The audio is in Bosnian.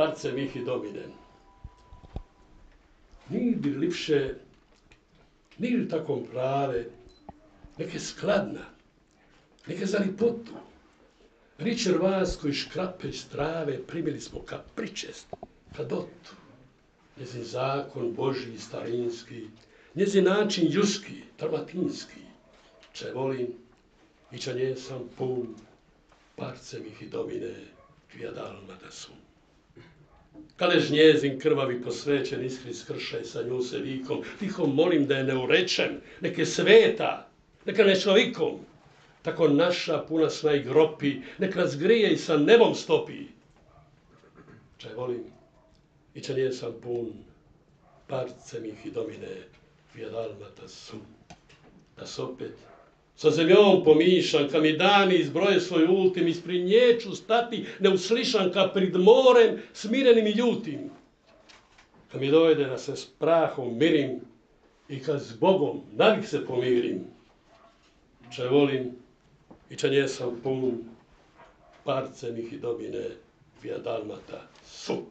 parce mihi dominem. Ni bi lipše, ni takom prave, neke skladna, neke za lipotu. Ričer vas koji škrapeć trave primili smo ka pričest, ka dotu. Njezin zakon Božji starinski, njezin način ljuski, dalmatinski. Če volim i če nje sam pun, parce mihi domine, via dalmata sum. Kalež njezin krvavi posvećen iskri skršaj sa nju se vikom, tihom molim da je ne urečem, neke sveta, neka ne čovikom, tako naša puna sna i gropi, nek nas grije i sa nebom stopi. Če volim i če nje sam pun, parce mihi domine, via dalmata sum. Da se opet sa zemljom pomišam, ka mi dani izbroje svoj ultim, ispri nje ću stati neuslišan ka prid morem, smirenim i ljutim. Ka mi dojde da se s prahom mirim i kad s Bogom navik se pomirim. Če volim i če nje sam pun, parce mihi domine, via dalmata sum.